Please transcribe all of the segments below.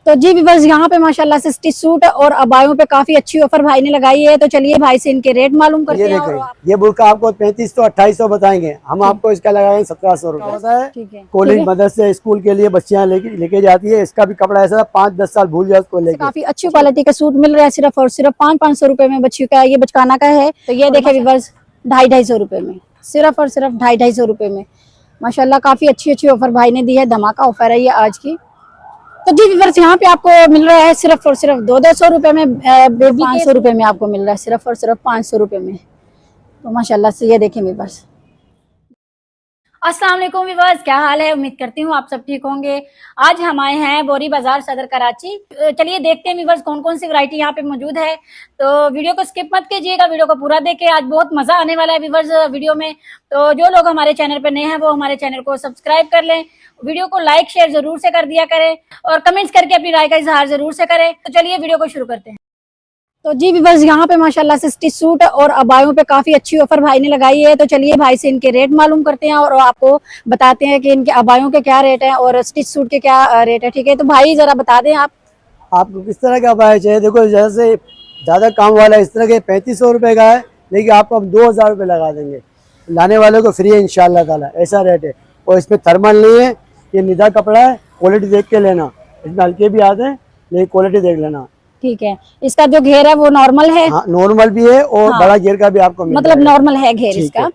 तो जी व्यूअर्स, यहाँ पे माशाल्लाह से स्टिच सूट और अबायों पे काफी अच्छी ऑफर भाई ने लगाई है। तो चलिए भाई से इनके रेट मालूम करते हैं। ये बुर्का आपको 3500-2800 बताएंगे, हम आपको इसका लगाएंगे 1700 रुपए होता है। ठीक है, कॉलेज मदरसे स्कूल के लिए बच्चियां लेके जाती है। इसका भी कपड़ा ऐसा 5-10 साल भूल जाए उसको लेके। काफी अच्छी क्वालिटी का सूट मिल रहा है सिर्फ और सिर्फ 500 रुपए में। बच्ची का ये बचकाना का है। तो ये देखे व्यूअर्स 250 रुपए में, सिर्फ और सिर्फ 250 रुपए में माशाल्लाह काफी अच्छी अच्छी ऑफर भाई ने दी है। धमाका ऑफर है ये आज की। तो जी व्यूअर्स, यहाँ पे आपको मिल रहा है सिर्फ और सिर्फ 200 रुपए में, 500 रुपए में आपको मिल रहा है, सिर्फ और सिर्फ 500 रुपए में। तो माशाल्लाह से ये देखें व्यूअर्स। अस्सलाम वालेकुम व्यूअर्स, क्या हाल है? उम्मीद करती हूँ आप सब ठीक होंगे। आज हम आए हैं बोरी बाजार सदर कराची। चलिए देखते हैं व्यूअर्स कौन कौन सी वैरायटी यहाँ पे मौजूद है। तो वीडियो को स्किप मत कीजिएगा, वीडियो को पूरा देखें, आज बहुत मजा आने वाला है व्यूअर्स वीडियो में। तो जो लोग हमारे चैनल पर नए हैं वो हमारे चैनल को सब्सक्राइब कर लें, वीडियो को लाइक शेयर जरूर से कर दिया करें और कमेंट्स करके अपनी राय का इजहार जरूर से करें। तो चलिए वीडियो को शुरू करते हैं। तो जी व्यूअर्स, यहाँ पे माशाल्लाह से स्टिच सूट और अबायों पे काफी अच्छी ऑफर भाई ने लगाई है। तो चलिए भाई से इनके रेट मालूम करते हैं और आपको बताते हैं कि इनके अबायों के क्या रेट है और स्टिच सूट के क्या रेट है। ठीक है, तो भाई जरा बता दें आपको किस तरह का अबाया चाहिए। देखो जैसे ज्यादा काम वाला इस तरह के 3500 रुपए का है, लेकिन आपको हम 2000 रुपए लगा देंगे। लाने वालों को फ्री है इंशाल्लाह ताला, ऐसा रेट है। और इसमें थर्मल नहीं है, ये निदा कपड़ा है, क्वालिटी देख के लेना। इसमें हल्के भी आते हैं लेकिन क्वालिटी देख लेना। ठीक है, इसका जो घेर है वो नॉर्मल है? हाँ, नॉर्मल भी है और बड़ा घेर का भी आपको मतलब नॉर्मल है घेर इसका।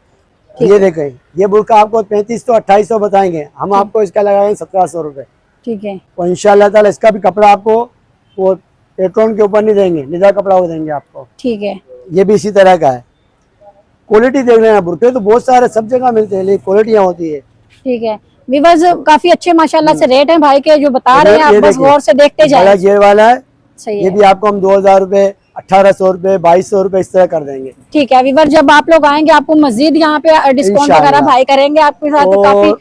ये देखें, ये बुर्का आपको 3500-2800 बताएंगे, हम आपको इसका लगाएंगे 1700 रुपए। ठीक है, और इंशाल्लाह ताला इसका भी कपड़ा आपको वो पेट्रोन के ऊपर नहीं देंगे, निदा कपड़ा वो देंगे आपको। ठीक है, ये भी इसी तरह का है। क्वालिटी देख लेना, बुर्के तो बहुत सारे सब जगह मिलते हैं लेकिन क्वालिटियाँ होती है। ठीक है व्यूअर्स, काफी अच्छे माशाल्लाह से रेट हैं भाई के जो बता रहे हैं, आप बस गौर से देखते जाएं। घेर वाला है, ये भी आपको हम 2000 रुपए, 1800 रुपए, 2200 रुपए इस तरह कर देंगे। ठीक है व्यूअर्स, जब आप लोग आएंगे आपको मजीद यहाँ पे डिस्काउंट वगैरह भाई करेंगे आपके साथ। तो काफी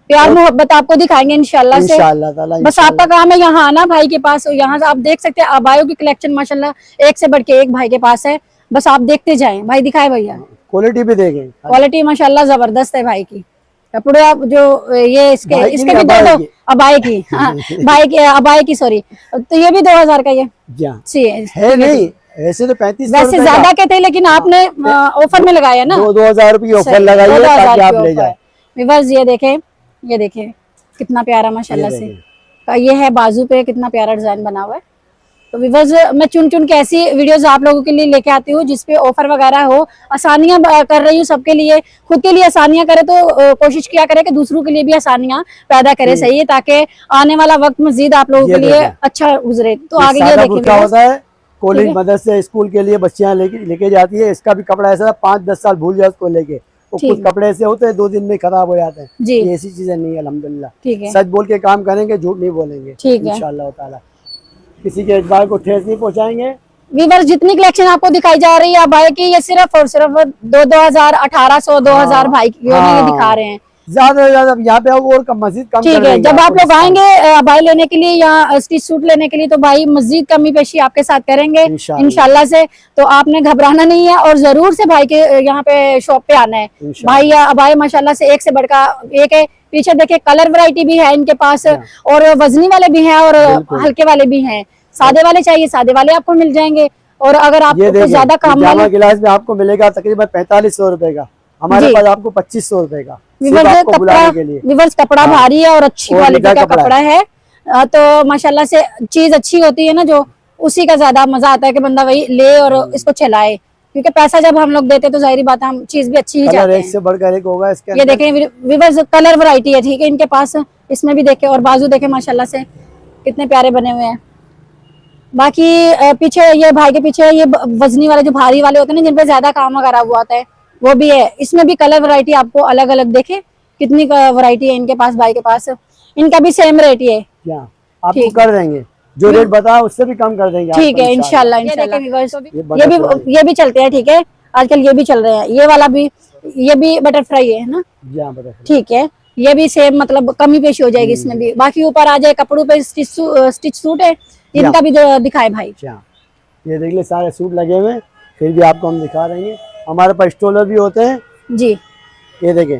प्यार मोहब्बत आपको दिखाएंगे इंशाल्लाह से। बस आपका काम है यहाँ आना भाई के पास। यहाँ से आप देख सकते हैं अबायों की कलेक्शन माशाल्लाह एक से बढ़ के एक भाई के पास है। बस आप देखते जाएं। भाई दिखाए भैया, क्वालिटी भी देखें। क्वालिटी माशाल्लाह जबरदस्त है भाई की। कपड़े आप जो ये इसके भी दो अबाई की, हाँ भाई के अबाई की, सॉरी। तो ये भी 2000 का ये है नहीं, ऐसे तो 3500 वैसे ज्यादा के थे लेकिन आपने ऑफर में लगाया ना, 2000 रुपये ऑफर लगाई है ताकि आप ले जाए। व्यूअर्स ये देखें कितना प्यारा माशाल्लाह से ये है। बाजू पे कितना प्यारा डिजाइन बना हुआ है। तो व्यूअर्स, मैं चुन चुन के ऐसी वीडियोस आप लोगों के लिए लेके आती हूँ जिसपे ऑफर वगैरह हो। आसानियां कर रही हूँ सबके लिए, खुद के लिए आसानियां करे तो कोशिश किया करे कि दूसरों के लिए भी आसानियां पैदा करे। सही है, ताकि आने वाला वक्त मजीद आप लोगों के लिए अच्छा गुजरे। तो आगे ये देखिए क्या होता है, कॉलेज मदरसे स्कूल के लिए बच्चियां लेके जाती है। इसका भी कपड़ा ऐसा 5-10 साल भूल जाए उसको लेके। कुछ कपड़े ऐसे होते हैं 2 दिन में खराब हो जाते हैं। ये ऐसी चीजें नहीं है अल्हम्दुलिल्लाह। सच बोल के काम करेंगे, झूठ नहीं बोलेंगे इंशाअल्लाह ताला। किसी के इकबाल को ठेस नहीं पहुंचाएंगे। व्यूअर्स, जितनी कलेक्शन आपको दिखाई जा रही है भाई की, ये सिर्फ और सिर्फ 2000, 1800, 2000 भाई की ये दिखा रहे हैं। ज्यादा से ज्यादा यहाँ पे और मजीद कम। ठीक है, जब आप लोग आएंगे भाई लेने के लिए या स्टिच सूट लेने के लिए तो भाई मजीद कमी पेशी आपके साथ करेंगे इंशाल्लाह से। तो आपने घबराना नहीं है और जरूर से भाई के यहाँ पे शॉप पे आना है। भाई भाई माशाल्लाह से एक से बढ़कर एक है। पीछे देखिए कलर वैरायटी भी है इनके पास और वजनी वाले भी हैं और हल्के वाले भी हैं। सादे वाले चाहिए सादे वाले आपको मिल जाएंगे। और अगर आपको ज्यादा काम वाला गिलास में आपको मिलेगा तकरीबन 4500 रुपए का, हमारे पास आपको 2500 रुपए का। व्यूअर्स, कपड़ा भारी है और अच्छी क्वालिटी का कपड़ा है। तो माशाल्लाह से चीज अच्छी होती है ना, जो उसी का ज्यादा मजा आता है कि बंदा वही ले और इसको चलाए। क्योंकि पैसा जब हम लोग देते तो जाहिर बात है हम चीज भी अच्छी ही चाहते हैं। एक से बढ़कर एक होगा इसके। ये देखें व्यूअर्स, कलर वैरायटी है ठीक है इनके पास। इसमें भी देखे और बाजू देखे माशाल्लाह से कितने प्यारे बने हुए हैं। बाकी पीछे ये भाई के पीछे ये वजनी वाले जो भारी वाले होते हैं ना, जिनपे ज्यादा काम वगैरह हुआ होता है, वो भी है। इसमें भी कलर वैरायटी आपको अलग अलग देखे कितनी वैरायटी है इनके पास, भाई के पास। इनका भी सेम रेट ही है, आपको कर देंगे जो रेट बताओ उससे भी कम कर देंगे। ठीक है इंशाल्लाह इंशाल्लाह। ये भी चलते हैं ठीक है, आजकल ये भी चल रहे हैं। ये वाला भी, ये भी बटरफ्लाई है ना, ठीक है। ये भी सेम मतलब कमी पेशी हो जाएगी इसमें भी। बाकी ऊपर आ जाए कपड़ों पे स्टिच सूट है, इनका भी दिखाए भाई। ये देख ले सारे सूट लगे हुए, फिर भी आपको हम दिखा रहे हैं। हमारे पास स्टॉलर भी होते हैं जी। ये देखें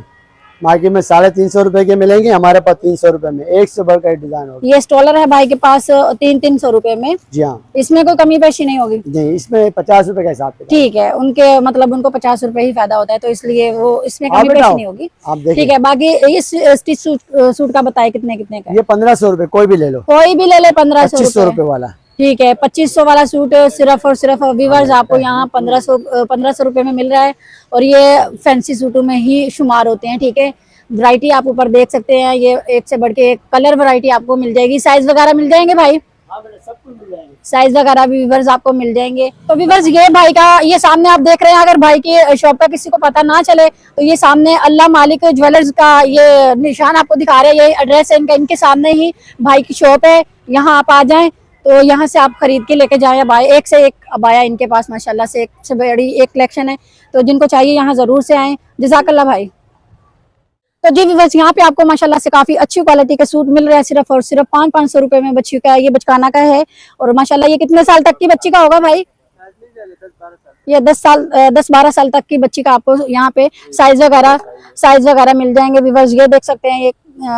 मार्केट में 350 रुपए के मिलेंगे, हमारे पास 300 रुपए में, एक से बढ़कर एक डिजाइन होगा। ये स्टॉलर है भाई के पास 300 रुपए में। जी हाँ, इसमें कोई कमी पेशी नहीं होगी? नहीं, इसमें 50 रुपए का हिसाब। ठीक है, उनके मतलब उनको 50 रुपए ही फायदा होता है, तो इसलिए वो इसमें कमी पेशी नहीं होगी। आप देखिए। ठीक है, बाकी इस स्टिच सूट का बताए कितने कितने का? ये 1500 रुपए, कोई भी ले लो, कोई भी ले ले 1500 2500 रुपए वाला। ठीक है, 2500 वाला सूट सिर्फ और सिर्फ व्यूअर्स आपको यहाँ 1500 रुपए में मिल रहा है। और ये फैंसी सूटों में ही शुमार होते हैं। ठीक है, वैरायटी आप ऊपर देख सकते हैं, ये एक से बढ़ के एक कलर वैरायटी आपको मिल जाएगी। साइज वगैरह मिल जाएंगे भाई? हाँ, सब कुछ मिल जाएंगे, साइज वगैरह भी व्यूअर्स आपको मिल जाएंगे। तो व्यूअर्स ये भाई का, ये सामने आप देख रहे हैं, अगर भाई की शॉप का किसी को पता ना चले तो ये सामने अल्लाह मालिक ज्वेलर्स का ये निशान आपको दिखा रहे हैं, ये एड्रेस है इनका, इनके सामने ही भाई की शॉप है। यहाँ आप आ जाएं तो यहाँ से आप खरीद के लेके जाएं अबाया, एक से एक अबाया इनके पास माशाल्लाह से एक से बड़ी एक कलेक्शन है। तो जिनको चाहिए यहाँ जरूर से आएं। जज़ाकल्लाह भाई। तो जी व्यूअर्स, यहाँ पे आपको माशाल्लाह से काफी अच्छी क्वालिटी के सूट मिल रहे हैं सिर्फ और सिर्फ 500 रुपए में। बच्ची का ये बचकाना का है और माशाल्लाह ये कितने साल तक की बच्ची का होगा भाई? ये 10-12 साल तक की बच्ची का आपको यहाँ पे साइज वगैरह मिल जाएंगे। व्यूअर्स ये देख सकते हैं, ये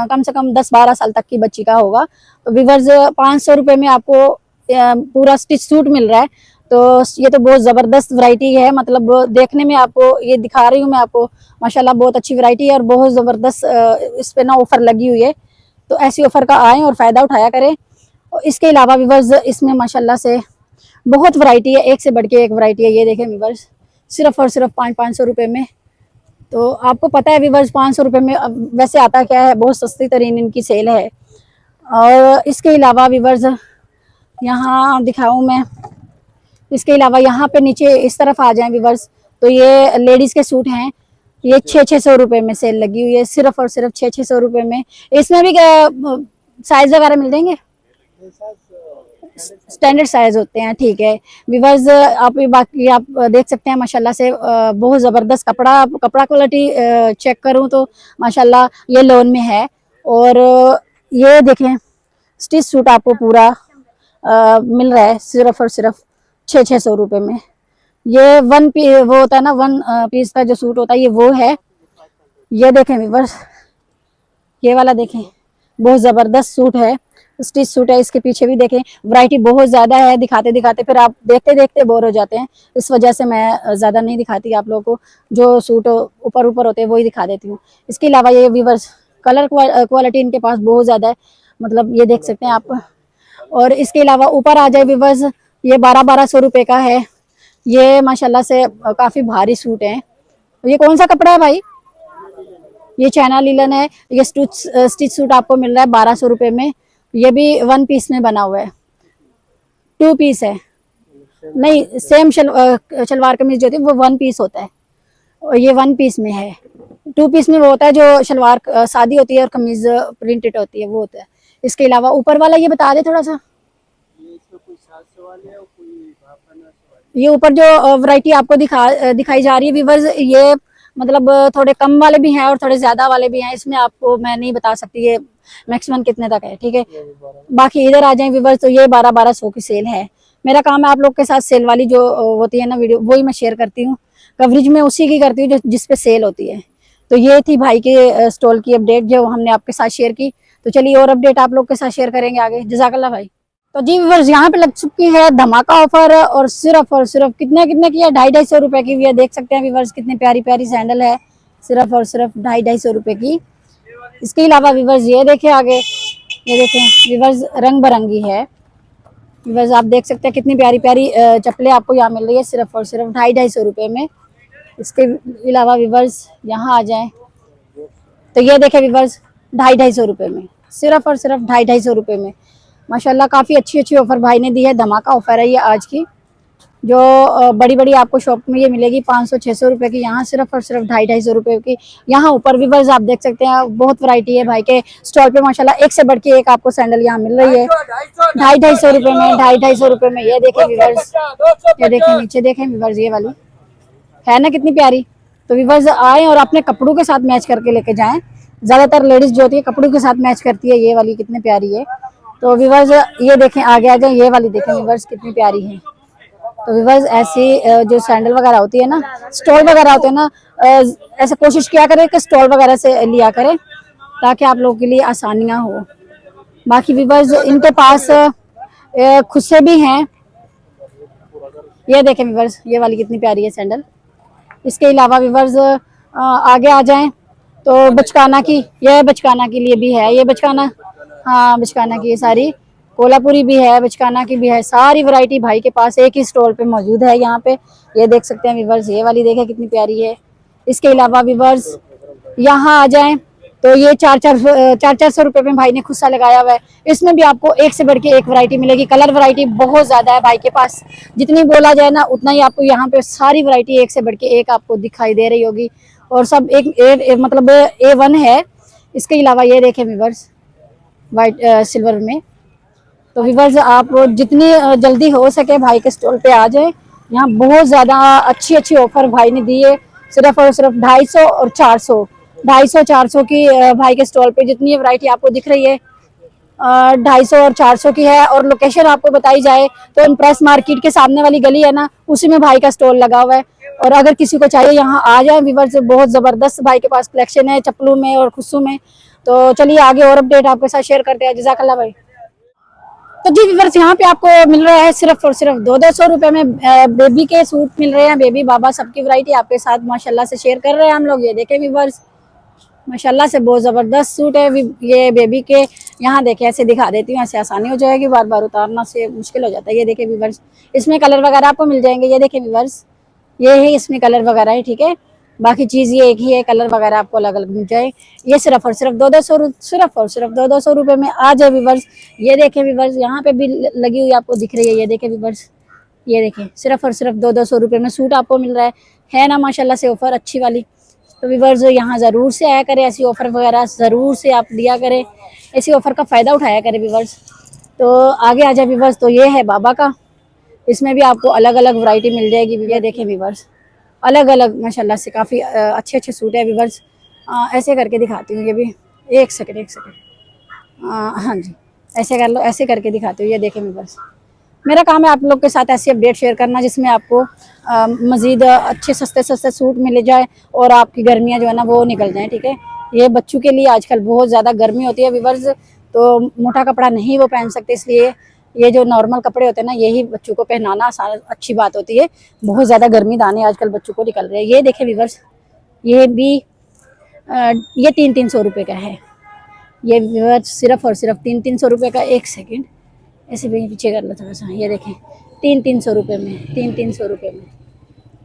कम से कम 10-12 साल तक की बच्ची का होगा। तो व्यूअर्स 500 रुपए में आपको पूरा स्टिच सूट मिल रहा है। तो ये तो बहुत जबरदस्त वैरायटी है, मतलब देखने में आपको ये दिखा रही हूँ मैं आपको, माशाल्लाह बहुत अच्छी वैरायटी है और बहुत जबरदस्त इस पे ना ऑफर लगी हुई है। तो ऐसी ऑफर का आएँ और फायदा उठाया करें। और इसके अलावा व्यूअर्स इसमें माशाल्लाह से बहुत वैरायटी है, एक से बढ़ के एक वैरायटी है। ये देखें व्यूअर्स, सिर्फ और सिर्फ 500 रुपए में। तो आपको पता है व्यूअर्स 500 रुपए में वैसे आता क्या है, बहुत सस्ती तरीन इनकी सेल है। और इसके अलावा व्यूअर्स यहाँ दिखाऊं मैं, इसके अलावा यहाँ पे नीचे इस तरफ आ जाएं व्यूअर्स, तो ये लेडीज के सूट हैं, ये 600 रुपए में सेल लगी हुई है, सिर्फ और सिर्फ 600 रुपए में। इसमें भी साइज वगैरह मिल जाएंगे, स्टैंडर्ड साइज होते हैं। ठीक है व्यूअर्स, आप बाकी आप देख सकते हैं माशाल्लाह से बहुत ज़बरदस्त कपड़ा क्वालिटी चेक करूं तो माशाल्लाह ये लोन में है। और ये देखें स्टिच सूट आपको पूरा मिल रहा है सिर्फ और सिर्फ 600 रुपए में। ये वो होता है ना, 1 पीस का जो सूट होता है, ये वो है। ये देखें व्यूअर्स, ये वाला देखें, बहुत ज़बरदस्त सूट है, स्टिच सूट है। इसके पीछे भी देखें, वैरायटी बहुत ज़्यादा है, दिखाते दिखाते फिर आप देखते देखते बोर हो जाते हैं, इस वजह से मैं ज़्यादा नहीं दिखाती आप लोगों को, जो सूट ऊपर होते हैं वही दिखा देती हूँ। इसके अलावा ये व्यूअर्स कलर क्वालिटी इनके पास बहुत ज़्यादा है, मतलब ये देख सकते हैं आप। और इसके अलावा ऊपर आ जाए व्यूअर्स, ये 1200 रुपये का है, ये माशाल्लाह से काफ़ी भारी सूट है। ये कौन सा कपड़ा है भाई? ये चाइना लिलन है। ये स्टिच सूट आपको मिल रहा है 1200 रुपये में। ये भी 1 पीस में बना हुआ है, 2 पीस है, नहीं सेम शलवार कमीज जो होती है वो 1 पीस होता है, और ये 1 पीस में है। 2 पीस में वो होता है जो शलवार सादी होती है और कमीज प्रिंटेड होती है, वो होता है। इसके अलावा ऊपर वाला ये बता दे थोड़ा सा, ये ऊपर जो वैरायटी आपको दिखाई जा रही है व्यूअर्स, ये मतलब थोड़े कम वाले भी हैं और थोड़े ज्यादा वाले भी हैं, इसमें आपको मैं नहीं बता सकती ये मैक्सिमम कितने तक है। ठीक है, बाकी इधर आ जाए व्यूअर्स, तो ये 1200 की सेल है। मेरा काम है आप लोग के साथ सेल वाली जो होती है ना वीडियो, वही मैं शेयर करती हूँ, कवरेज में उसी की करती हूँ जिस पे सेल होती है। तो ये थी भाई के स्टॉल की अपडेट जो हमने आपके साथ शेयर की। तो चलिए और अपडेट आप लोग के साथ शेयर करेंगे आगे। जज़ाकल्लाह भाई। तो जी व्यूअर्स, यहाँ पे लग चुकी है धमाका ऑफर, और सिर्फ कितने की है, 250 रुपए की भी है। देख सकते हैं व्यूअर्स कितनी प्यारी प्यारी सैंडल है, सिर्फ और सिर्फ 250 रुपए की। इसके अलावा व्यूअर्स ये देखें आगे, ये देखें व्यूअर्स रंग बिरंगी है। व्यूअर्स आप देख सकते हैं कितनी प्यारी प्यारी चप्पलें आपको यहाँ मिल रही है सिर्फ और सिर्फ 250 रुपए में। इसके अलावा व्यूअर्स यहाँ आ जाएं तो ये देखें व्यूअर्स 250 रुपए में, सिर्फ और सिर्फ 250 रुपए में। माशाल्लाह काफ़ी अच्छी ऑफर भाई ने दी है, धमाका ऑफर है ये आज की, जो बड़ी आपको शॉप में ये मिलेगी 500-600 रुपए की, यहाँ सिर्फ और सिर्फ 250 रुपए की। यहाँ ऊपर व्यूअर्स आप देख सकते हैं बहुत वैरायटी है भाई के स्टॉल पे, माशाल्लाह एक से बढ़ के एक आपको सैंडल यहाँ मिल रही है 250 रुपए में, 250 रुपए में। ये देखें व्यूअर्स, ये देखें नीचे देखें व्यूअर्स, ये वाली है ना कितनी प्यारी। तो व्यूअर्स आए और अपने कपड़ों के साथ मैच करके लेके जाएं, ज्यादातर लेडीज जो होती है कपड़ों के साथ मैच करती है। ये वाली कितनी प्यारी है। तो व्यूअर्स ये देखें आगे आ जाए, ये वाली देखें व्यूअर्स कितनी प्यारी है, तो व्यूअर्स ऐसी जो सैंडल वगैरह होती है ना, स्टॉल वगैरह होते हैं ना, ऐसे कोशिश किया करें कि स्टॉल वगैरह से लिया करें ताकि आप लोगों के लिए आसानियां हो। बाकी व्यूअर्स इनके पास खुद से भी हैं। ये देखें व्यूअर्स, ये वाली कितनी प्यारी है सैंडल। इसके अलावा व्यूअर्स आगे आ जाएं तो बचकाना की, ये बचकाना के लिए भी है, ये बचकाना, हाँ बचकाना की, ये सारी कोल्हापुरी भी है, बचकाना की भी है, सारी वैरायटी भाई के पास एक ही स्टॉल पे मौजूद है यहाँ पे। ये देख सकते हैं व्यूअर्स, ये वाली देखें कितनी प्यारी है। इसके अलावा व्यूअर्स यहाँ आ जाएं तो ये 400 रुपए में भाई ने खुद सा लगाया हुआ है। इसमें भी आपको एक से बढ़ के एक वैरायटी मिलेगी। कलर वैरायटी बहुत ज्यादा है भाई के पास, जितनी बोला जाए ना उतना ही आपको यहाँ पे सारी वैरायटी एक से बढ़ के एक आपको दिखाई दे रही होगी, और सब एक मतलब A1 है। इसके अलावा ये देखें व्यूअर्स वाइट सिल्वर में। तो व्यूअर्स आप जितनी जल्दी हो सके भाई के स्टॉल पे आ जाए। यहाँ बहुत ज्यादा अच्छी अच्छी ऑफर भाई ने दी है, सिर्फ और सिर्फ 250 और 400 की भाई के स्टॉल पे जितनी वैरायटी आपको दिख रही है 250 और 400 की है। और लोकेशन आपको बताई जाए तो इम्प्रेस मार्केट के सामने वाली गली है ना, उसी में भाई का स्टॉल लगा हुआ है। और अगर किसी को चाहिए यहाँ आ जाए व्यूअर्स, बहुत जबरदस्त भाई के पास कलेक्शन है चप्पलों में और खुशू में। तो चलिए आगे और अपडेट आपके साथ शेयर करते हैं। जज़ाकल्लाह भाई। तो जी व्यूअर्स, यहाँ पे आपको मिल रहा है सिर्फ और सिर्फ 200 रुपए में बेबी के सूट मिल रहे हैं। बेबी बाबा सबकी वैरायटी आपके साथ माशाल्लाह से शेयर कर रहे हैं हम लोग। ये देखें व्यूअर्स, माशाल्लाह से बहुत जबरदस्त सूट है ये बेबी के। यहाँ देखें, ऐसे दिखा देती हूँ, ऐसे आसानी हो जाएगी, बार बार उतारना से मुश्किल हो जाता है। ये देखें व्यूअर्स, इसमें कलर वगैरह आपको मिल जाएंगे। ये देखें व्यूअर्स, ये है इसमें कलर वगैरह है, ठीक है। बाकी चीज ये एक ही है, कलर वगैरह आपको अलग अलग मिल जाए। ये सिर्फ और सिर्फ 200 रुपए में आ जाए व्यूअर्स। ये देखें व्यूअर्स, यहाँ पे भी लगी हुई आपको दिख रही है। ये देखें व्यूअर्स, ये देखें सिर्फ और सिर्फ 200 रुपए में सूट आपको मिल रहा है ना माशाल्लाह से ऑफर अच्छी वाली। तो व्यूअर्स यहाँ ज़रूर से आया करें, ऐसी ऑफर वगैरह ज़रूर से आप लिया करें, ऐसी ऑफर का फ़ायदा उठाया करें व्यूअर्स। तो आगे आ जाए व्यूअर्स, तो ये है बाबा का, इसमें भी आपको अलग अलग वैरायटी मिल जाएगी। ये देखें व्यूअर्स, अलग अलग माशाल्लाह से काफ़ी अच्छे अच्छे सूट है व्यूअर्स। ऐसे करके दिखाती हूँ, ये भी एक सेकंड हाँ जी, ऐसे कर लो, ऐसे करके दिखाती हूँ। ये देखें व्यूअर्स, मेरा काम है आप लोग के साथ ऐसी अपडेट शेयर करना जिसमें आपको मज़ीद अच्छे सस्ते सूट मिल जाए और आपकी गर्मियाँ जो है ना वो निकल जाएँ, ठीक है। ये बच्चों के लिए आजकल बहुत ज़्यादा गर्मी होती है व्यूअर्स, तो मोटा कपड़ा नहीं वो पहन सकते, इसलिए ये जो नॉर्मल कपड़े होते हैं ना यही बच्चों को पहनाना आसान अच्छी बात होती है। बहुत ज़्यादा गर्मी दाने आजकल बच्चों को निकल रहे हैं। ये देखें व्यूअर्स, ये भी ये 300 रुपये का है। ये व्यूअर्स सिर्फ और सिर्फ 300 रुपये का। एक सेकेंड ऐसे भी पीछे कर लो थोड़ा सा। ये देखें 300 रुपये में, 300 रुपये में।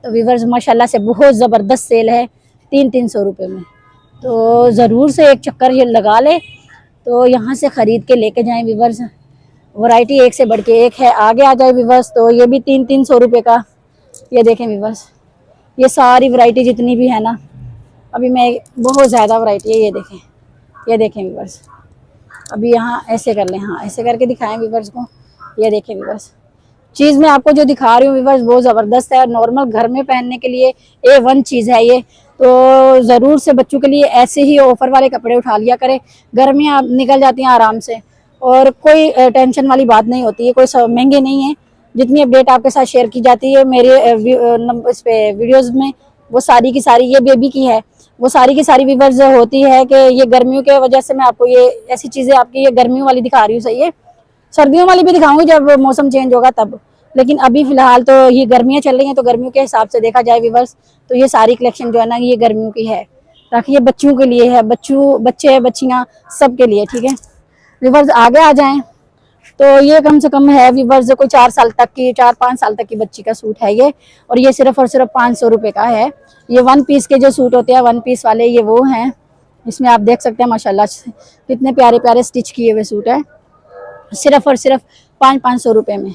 तो व्यूअर्स माशाल्लाह से बहुत ज़बरदस्त सेल है 300 रुपये में। तो ज़रूर से एक चक्कर ये लगा ले, तो यहाँ से ख़रीद के लेके जाएं व्यूअर्स। वैरायटी एक से बढ़ के एक है। आगे आ जाए व्यूअर्स, तो ये भी 300 रुपये का। ये देखें व्यूअर्स, ये सारी वैरायटी जितनी भी है ना, अभी मैं बहुत ज़्यादा वैरायटी है। ये देखें व्यूअर्स, अभी यहाँ ऐसे कर लें, हाँ ऐसे करके दिखाएं व्यूअर्स को। ये देखें व्यूअर्स, चीज़ मैं आपको जो दिखा रही हूँ व्यूअर्स बहुत ज़बरदस्त है, नॉर्मल घर में पहनने के लिए A1 चीज़ है ये। तो ज़रूर से बच्चों के लिए ऐसे ही ऑफ़र वाले कपड़े उठा लिया करें, गर्मियाँ निकल जाती हैं आराम से और कोई टेंशन वाली बात नहीं होती है, कोई महंगे नहीं है। जितनी अपडेट आपके साथ शेयर की जाती है मेरे इस पे वीडियोज़ में, वो सारी की सारी, ये बेबी की है, वो सारी की सारी व्यूअर्स होती है कि ये गर्मियों के वजह से मैं आपको ये ऐसी चीज़ें आपकी ये गर्मियों वाली दिखा रही हूँ, सही है। सर्दियों वाली भी दिखाऊंगी जब मौसम चेंज होगा तब, लेकिन अभी फिलहाल तो ये गर्मियाँ चल रही हैं, तो गर्मियों के हिसाब से देखा जाए व्यूअर्स तो ये सारी कलेक्शन जो है ना ये गर्मियों की है, ताकि ये बच्चों के लिए है, बच्चे बच्चियाँ सब के लिए, ठीक है व्यूअर्स। आगे आ जाएं तो ये कम से कम है व्यूअर्स, कोई 4-5 साल तक की बच्ची का सूट है ये, और ये सिर्फ और सिर्फ 500 रुपये का है। ये 1 पीस के जो सूट होते हैं 1 पीस वाले, ये वो हैं। इसमें आप देख सकते हैं माशाल्लाह कितने प्यारे प्यारे स्टिच किए हुए सूट है, सिर्फ और सिर्फ 500 रुपये में।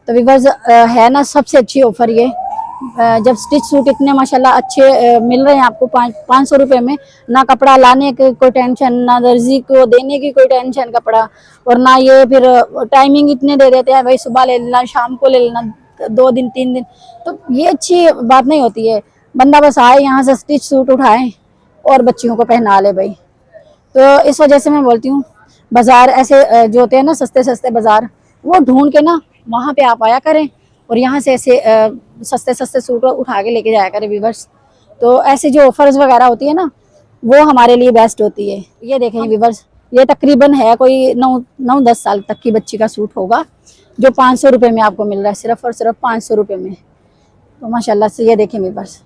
तो व्यूअर्स है ना सबसे अच्छी ऑफर ये, जब स्टिच सूट इतने माशाल्लाह अच्छे मिल रहे हैं आपको 500 रुपये में, ना कपड़ा लाने की कोई टेंशन, ना दर्जी को देने की कोई टेंशन कपड़ा, और ना ये फिर टाइमिंग इतने दे देते हैं, भाई सुबह ले लेना शाम को ले लेना, 2 दिन 3 दिन, तो ये अच्छी बात नहीं होती है। बंदा बस आए यहाँ से स्टिच सूट उठाए और बच्चियों को पहना ले भाई। तो इस वजह से मैं बोलती हूँ बाज़ार ऐसे जो होते हैं ना सस्ते बाज़ार, वो ढूंढ के ना वहाँ पे आप आया करें और यहाँ से ऐसे सस्ते सस्ते सूट उठा के लेके जाया करें व्यूअर्स। तो ऐसे जो ऑफर्स वगैरह होती है ना, वो हमारे लिए बेस्ट होती है। ये देखें व्यूअर्स, ये तकरीबन है कोई 9-10 साल तक की बच्ची का सूट होगा, जो 500 रुपये में आपको मिल रहा है, सिर्फ और सिर्फ 500 रुपये में। तो माशाल्लाह से ये देखें व्यूअर्स,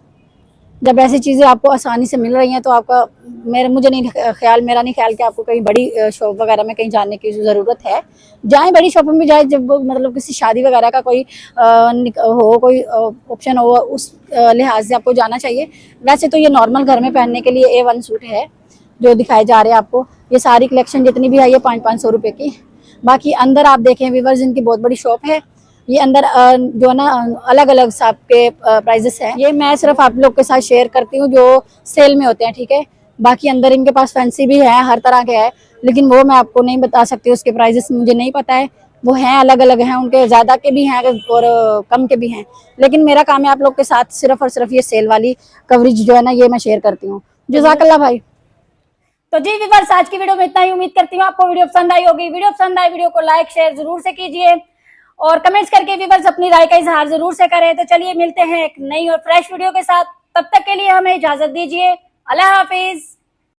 जब ऐसी चीज़ें आपको आसानी से मिल रही हैं तो आपका मेरा नहीं ख्याल कि आपको कहीं बड़ी शॉप वगैरह में कहीं जाने की ज़रूरत है। जाएं बड़ी शॉप में भी जाए, जब मतलब किसी शादी वगैरह का कोई कोई ऑप्शन हो, उस लिहाज से आपको जाना चाहिए। वैसे तो ये नॉर्मल घर में पहनने के लिए A1 सूट है जो दिखाए जा रहे हैं आपको। ये सारी कलेक्शन जितनी भी है ये 500 रुपये की। बाकी अंदर आप देखें व्यूअर्स, इनकी बहुत बड़ी शॉप है। ये अंदर जो है ना अलग अलग साब के प्राइजेस हैं। ये मैं सिर्फ आप लोग के साथ शेयर करती हूँ जो सेल में होते हैं, ठीक है। बाकी अंदर इनके पास फैंसी भी है, हर तरह के है, लेकिन वो मैं आपको नहीं बता सकती, उसके प्राइजेस मुझे नहीं पता है। वो हैं अलग अलग हैं, उनके ज़्यादा के भी हैं और कम के भी हैं। लेकिन मेरा काम है आप लोग के साथ सिर्फ और सिर्फ ये सेल वाली कवरेज जो है ना ये मैं शेयर करती हूँ। जज़ाकल्लाह भाई। तो जी व्यूअर्स, आज की वीडियो में इतना ही। उम्मीद करती हूँ आपको वीडियो पसंद आई होगी। वीडियो पसंद आई, वीडियो को लाइक शेयर जरूर से कीजिए और कमेंट्स करके व्यूअर्स अपनी राय का इजहार जरूर से करें। तो चलिए मिलते हैं एक नई और फ्रेश वीडियो के साथ, तब तक के लिए हमें इजाजत दीजिए। अल्लाह हाफिज।